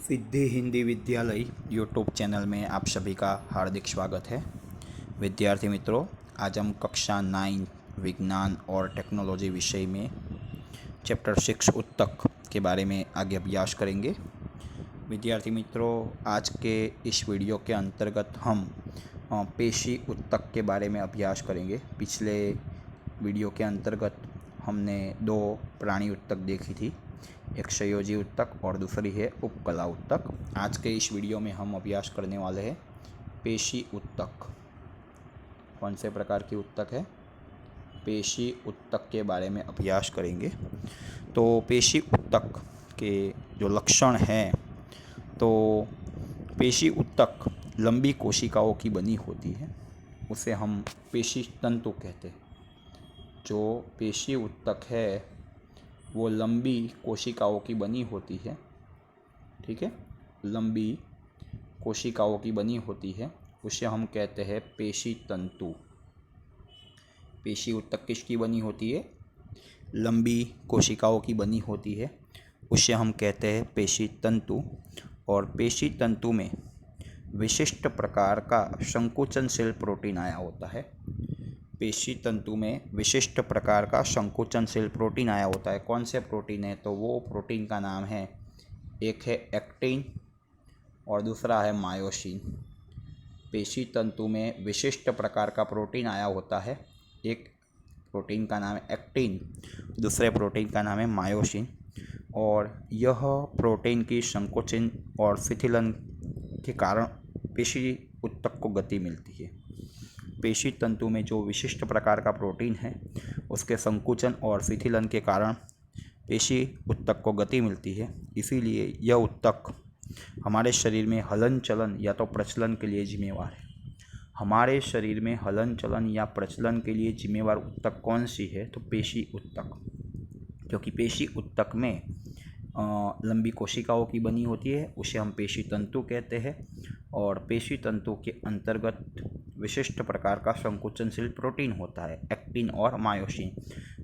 सिद्धि हिंदी विद्यालय YouTube channel में आप सभी का हार्दिक स्वागत है। विद्यार्थी मित्रों, आज हम कक्षा 9 विज्ञान और टेक्नोलॉजी विषय में चैप्टर 6 उत्तक के बारे में आगे अभ्यास करेंगे। विद्यार्थी मित्रों, आज के इस वीडियो के अंतर्गत हम पेशी उत्तक के बारे में अभ्यास करेंगे। पिछले वीडियो के अंतर्गत हमने 2 प्राणी उत्तक देखी थी, एक संयोजी उत्तक और दूसरी है उपकला उत्तक। आज के इस वीडियो में हम अभ्यास करने वाले हैं पेशी उत्तक। कौन से प्रकार की उत्तक है? पेशी उत्तक के बारे में अभ्यास करेंगे। तो पेशी उत्तक के जो लक्षण हैं, तो पेशी उत्तक लंबी कोशिकाओं की बनी होती है, उसे हम पेशी तंतु कहते हैं। जो पेशी उत्तक है वो लंबी कोशिकाओं की बनी होती है, ठीक है, लंबी कोशिकाओं की बनी होती है, उसे हम कहते हैं पेशी तंतु। पेशी उत्तक किसकी बनी होती है? लंबी कोशिकाओं की बनी होती है, उसे हम कहते हैं पेशी तंतु। और पेशी तंतु में विशिष्ट प्रकार का संकुचनशील प्रोटीन आया होता है। पेशी तंतु में विशिष्ट प्रकार का संकुचनशील प्रोटीन आया होता है। कौन से प्रोटीन है? तो वो प्रोटीन का नाम है, एक है एक्टिन और दूसरा है मायोसिन। पेशी तंतु में विशिष्ट प्रकार का प्रोटीन आया होता है, एक प्रोटीन का नाम है एक्टिन, दूसरे प्रोटीन का नाम है मायोसिन। और यह प्रोटीन की संकोचन और शिथिलन के कारण पेशी उत्तक को गति मिलती है। पेशी तंतु में जो विशिष्ट प्रकार का प्रोटीन है, उसके संकुचन और शिथिलन के कारण पेशी उत्तक को गति मिलती है। इसीलिए यह उत्तक हमारे शरीर में हलन चलन या तो प्रचलन के लिए जिम्मेवार है। हमारे शरीर में हलन चलन या प्रचलन के लिए जिम्मेवार उत्तक कौन सी है? तो पेशी उत्तक। क्योंकि पेशी उत्तक में लंबी कोशिकाओं की बनी होती है, उसे हम पेशी तंतु कहते हैं। और पेशी तंतु के अंतर्गत विशिष्ट प्रकार का संकुचनशील प्रोटीन होता है, एक्टिन और मायोसिन।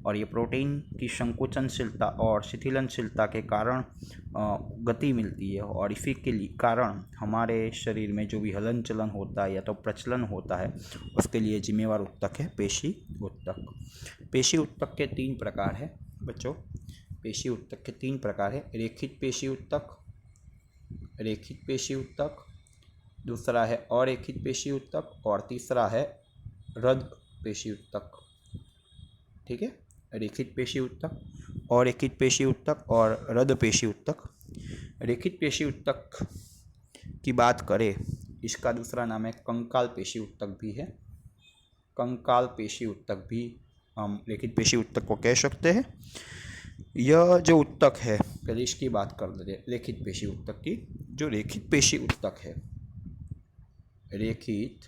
और ये प्रोटीन की संकुचनशीलता और शिथिलनशीलता के कारण गति मिलती है, और इसी के कारण हमारे शरीर में जो भी हलन चलन होता है या तो प्रचलन होता है, उसके लिए जिम्मेवार उत्तक है पेशी उत्तक। पेशी उत्तक के 3 प्रकार हैं बच्चों। पेशी उत्तक के 3 प्रकार है, रेखित पेशी उत्तक, रेखित पेशी उत्तक, दूसरा है अरेखित पेशी उत्तक, और तीसरा है रद पेशी उत्तक। ठीक है, रेखित पेशी उत्तक, अरेखित पेशी उत्तक और रद पेशी उत्तक। रेखित पेशी उत्तक की बात करें, इसका दूसरा नाम है कंकाल पेशी उत्तक भी है। कंकाल पेशी उत्तक भी हम रेखित पेशी उत्तक को कह सकते हैं। यह जो उत्तक है, पहले इसकी बात कर लेते हैं, रेखित पेशी उत्तक की। जो रेखित पेशी उत्तक है, रेखित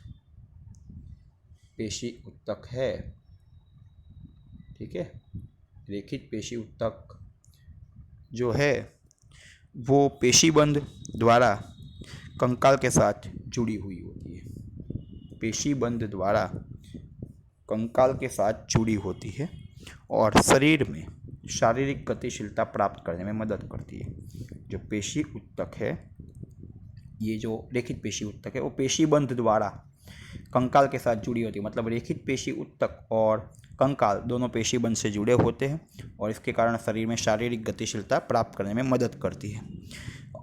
पेशी उत्तक है, ठीक है, रेखित पेशी उत्तक जो है वो पेशीबंध द्वारा कंकाल के साथ जुड़ी हुई होती है। पेशीबंध द्वारा कंकाल के साथ जुड़ी होती है और शरीर में शारीरिक गतिशीलता प्राप्त करने में मदद करती है। जो पेशी उत्तक है, ये जो रेखित पेशी उत्तक है, वो पेशीबंध द्वारा कंकाल के साथ जुड़ी होती है। मतलब रेखित पेशी उत्तक और कंकाल दोनों पेशीबंध से जुड़े होते हैं, और इसके कारण शरीर में शारीरिक गतिशीलता प्राप्त करने में मदद करती है,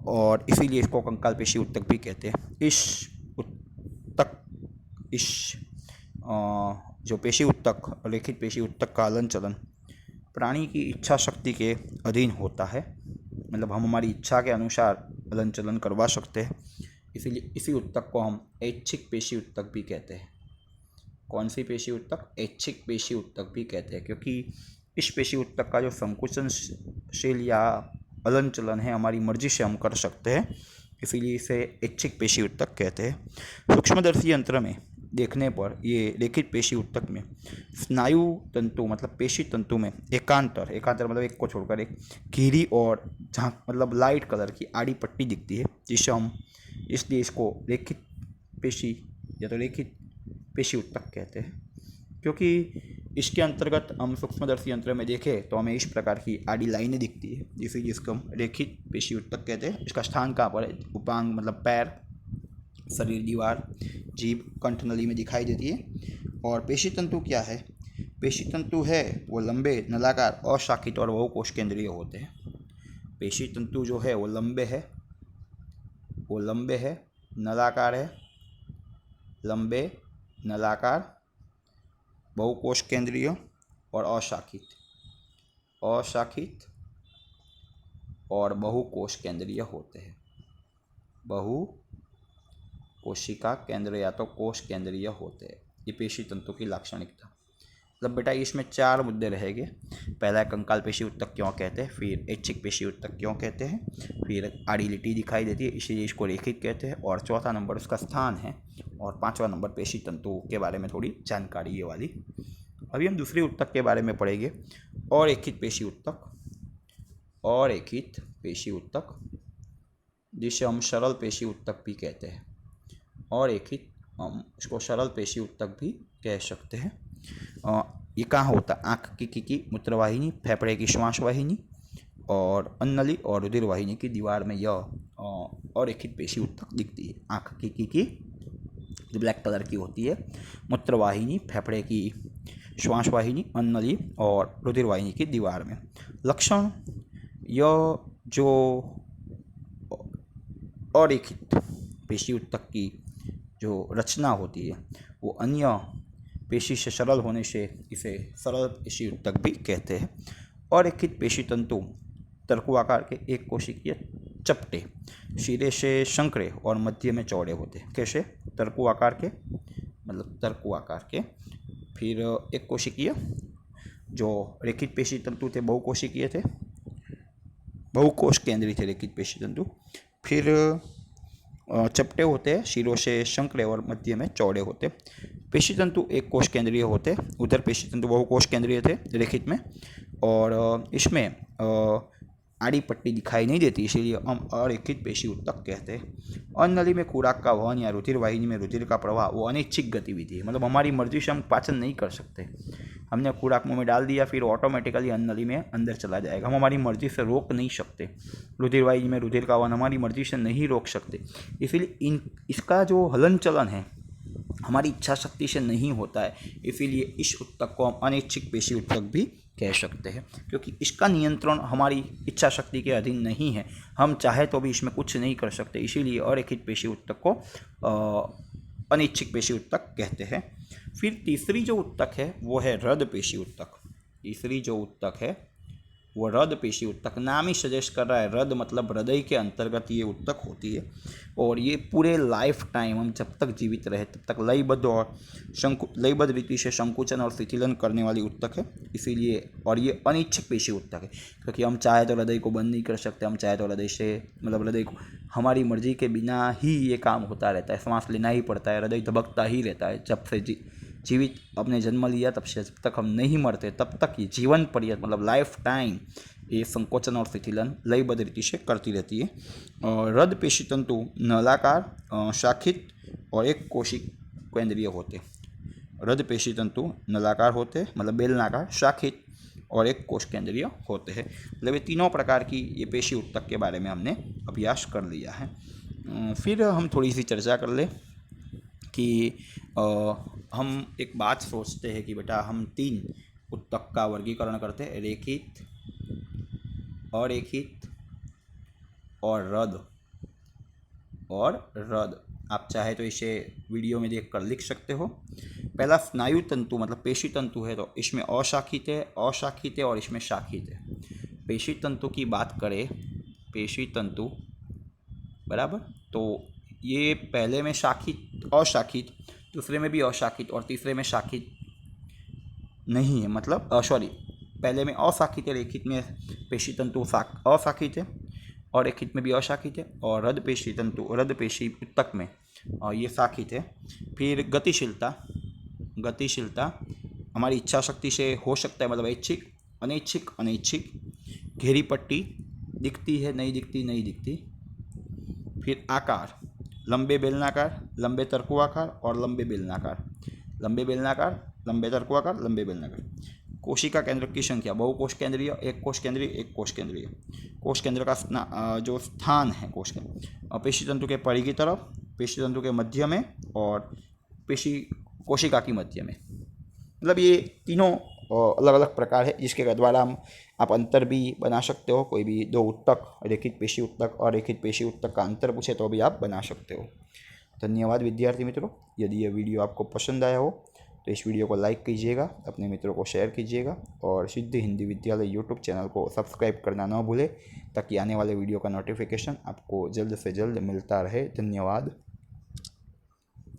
और इसीलिए इसको कंकाल पेशी उत्तक भी कहते हैं। इस जो पेशी उत्तक, रेखित पेशी उत्तक का हलन चलन प्राणी की इच्छा शक्ति के अधीन होता है। मतलब हम हमारी इच्छा के अनुसार हलन चलन करवा सकते हैं, इसीलिए इसी उत्तक को हम ऐच्छिक पेशी उत्तक भी कहते हैं। कौन सी पेशी उत्तक? ऐच्छिक पेशी उत्तक भी कहते हैं, क्योंकि इस पेशी उत्तक का जो संकुचनशील या हलन चलन है, हमारी मर्जी से हम कर सकते हैं, इसीलिए इसे ऐच्छिक पेशी उत्तक कहते हैं। सूक्ष्मदर्शी यंत्र में देखने पर ये रेखित पेशी उत्तक में स्नायु तंतु, मतलब पेशी तंतु में एकांतर मतलब एक को छोड़कर एक घिरी और जहाँ मतलब लाइट कलर की आड़ी पट्टी दिखती है, जिसे हम इसलिए इसको रेखित पेशी या तो रेखित पेशी उत्तक कहते हैं। क्योंकि इसके अंतर्गत हम सूक्ष्मदर्शी यंत्र में देखें तो हमें इस प्रकार की आड़ी लाइनें दिखती है, जिसको हम रेखित पेशी ऊतक कहते हैं। इसका स्थान कहाँ पर है? उपांग मतलब पैर, शरीर, दीवार, जीभ, कंठनली में दिखाई देती है। और पेशी तंतु क्या है? पेशी तंतु है वो लंबे, नलाकार, अशाखित और बहुकोश केंद्रीय होते हैं। पेशी तंतु जो है वो लंबे है, नलाकार है, लंबे, नलाकार, बहुकोश केंद्रीय और अशाखित और बहुकोश केंद्रीय होते हैं। बहु कोशिका केंद्र या तो कोश केंद्रीय होते हैं। ये पेशी तंतु की लाक्षणिकता। मतलब बेटा इसमें 4 मुद्दे रहेंगे। पहला है कंकाल पेशी ऊतक क्यों कहते हैं, फिर ऐच्छिक पेशी ऊतक क्यों कहते हैं, फिर आड़ी लिटी दिखाई देती है इसलिए इसको रेखित कहते हैं, और चौथा नंबर उसका स्थान है, और 5वां नंबर पेशी तंतु के बारे में थोड़ी जानकारी ये वाली। अभी हम दूसरी ऊतक के बारे में पढ़ेंगे, और एकित पेशी ऊतक, जिसे हम सरल पेशी ऊतक भी कहते हैं, और एकित हम इसको सरल पेशी ऊतक भी कह सकते हैं। ये कहाँ होता है? आँख की मूत्रवाहिनी, फेफड़े की श्वास वाहिनी और अन्नली और रुधिर वाहिनी की दीवार में यह और एकित पेशी ऊतक दिखती है। आँख की जो ब्लैक कलर की होती है, मूत्रवाहिनी, फेफड़े की श्वास वाहिनी, अन्नली और रुधिर वाहिनी की दीवार में। लक्षण, यह जो अरेखित पेशी ऊतक की जो रचना होती है वो अन्य पेशी से सरल होने से इसे सरल पेशी ऊतक भी कहते हैं। अरेखित पेशी तंतु तर्कुआकार के एक कोशिकीय चपटे, सिरे से संकरे और मध्य में चौड़े होते हैं। कैसे? तर्कु आकार के। फिर एक कोशिकीय, जो रेखित पेशी तंतु थे बहुकोशिकीय थे, बहुकोश केंद्रीय थे रेखित पेशी तंतु। फिर चपटे होते हैं, सिरों से संकरे और मध्य में चौड़े होते। पेशी तंतु एक कोश केंद्रीय होते, उधर पेशी तंतु बहुकोश केंद्रीय थे रेखित में, और इसमें आड़ी पट्टी दिखाई नहीं देती, इसीलिए हम अरेखित पेशी ऊतक कहते हैं। अन्नली में खुराक का वहन या रुधिर वाहिनी में रुधिर का प्रवाह वो अनैच्छिक गतिविधि है, मतलब हमारी मर्जी से हम पाचन नहीं कर सकते। हमने खुराक मुंह में डाल दिया फिर ऑटोमेटिकली अन्नली में अंदर चला जाएगा, हम हमारी मर्जी से रोक नहीं सकते। रुधिर वाहिनी में रुधिर का वहन हमारी मर्जी से नहीं रोक सकते, इसीलिए इसका जो हलन चलन है हमारी इच्छा शक्ति से नहीं होता है, इसीलिए इस ऊतक को हम अनैच्छिक पेशी ऊतक भी कह सकते हैं, क्योंकि इसका नियंत्रण हमारी इच्छा शक्ति के अधीन नहीं है, हम चाहे तो भी इसमें कुछ नहीं कर सकते, इसीलिए अरेखित पेशी ऊतक को अनैच्छिक पेशी ऊतक कहते हैं। फिर तीसरी जो ऊतक है वो है रद पेशी ऊतक। तीसरी जो ऊतक है वो रद पेशी ऊतक, नाम ही सजेस्ट कर रहा है, रद मतलब हृदय के अंतर्गत ये ऊतक होती है, और ये पूरे लाइफ टाइम हम जब तक जीवित रहे तब तक लयबद्ध रीति से संकुचन और शिथिलन करने वाली ऊतक है, इसीलिए। और ये अनिच्छिक पेशी ऊतक है, क्योंकि हम चाहे तो हृदय को बंद नहीं कर सकते, हम चाहे तो हृदय को हमारी मर्जी के बिना ही ये काम होता रहता है, सांस लेना ही पड़ता है, हृदय धबकता ही रहता है। जब से जीवित अपने जन्म लिया तब से जब तक हम नहीं मरते तब तक ये जीवन पर्यंत मतलब लाइफ टाइम ये संकोचन और शिथिलन लयबद्ध रीति से करती रहती है। और रद पेशी तंतु नलाकार, शाखित और एक कोशिक केंद्रीय होते। रद पेशी तंतु नलाकार होते मतलब बेलनाकार, शाखित और एक कोश केंद्रीय होते हैं। मतलब ये तीनों प्रकार की ये पेशी ऊतक के बारे में हमने अभ्यास कर लिया है। फिर हम थोड़ी सी चर्चा कर ले कि हम एक बात सोचते हैं कि बेटा हम 3 ऊतक का वर्गीकरण करते हैं, रेखित, अरेखित और रद। आप चाहे तो इसे वीडियो में देखकर लिख सकते हो। पहला स्नायु तंतु मतलब पेशी तंतु है, तो इसमें अशाखित है और इसमें शाखित है। पेशी तंतु की बात करें, पेशी तंतु बराबर, तो ये पहले में अशाखित, दूसरे में भी अशाखित और तीसरे में शाखित नहीं है, मतलब पहले में अशाखित है, रेखित में पेशी तंतु अशाखित है और रेखित में भी अशाखित है, और रद पेशी ऊतक में ये शाखित है। फिर गतिशीलता हमारी इच्छा शक्ति से हो सकता है, मतलब ऐच्छिक, अनैच्छिक। घेरी पट्टी दिखती है, नहीं दिखती। फिर आकार, लंबे बेलनाकार, लंबे तर्कुआकार और लंबे बेलनाकार, लंबे चरकुआकार, लंबे बेलनाकार। कोशिका केंद्र की संख्या, बहुकोश केंद्रीय, एक कोश केंद्रीय, एक कोश केंद्रीय। कोश केंद्र का जो स्थान है कोश केंद्र, पेशी तंतु के परिधि की तरफ, पेशी तंतु के मध्य में और पेशी कोशिका की मध्य में। मतलब ये तीनों अलग अलग प्रकार है जिसके द्वारा आप अंतर भी बना सकते हो। कोई भी दो उत्तक, रेखित पेशी उत्तक और रेखित पेशी उत्तक का अंतर पूछे तो भी आप बना सकते हो। धन्यवाद विद्यार्थी मित्रों। यदि ये वीडियो आपको पसंद आया हो तो इस वीडियो को लाइक कीजिएगा, अपने मित्रों को शेयर कीजिएगा और सिद्ध हिंदी विद्यालय यूट्यूब चैनल को सब्सक्राइब करना न भूलें ताकि आने वाले वीडियो का नोटिफिकेशन आपको जल्द से जल्द मिलता रहे। धन्यवाद।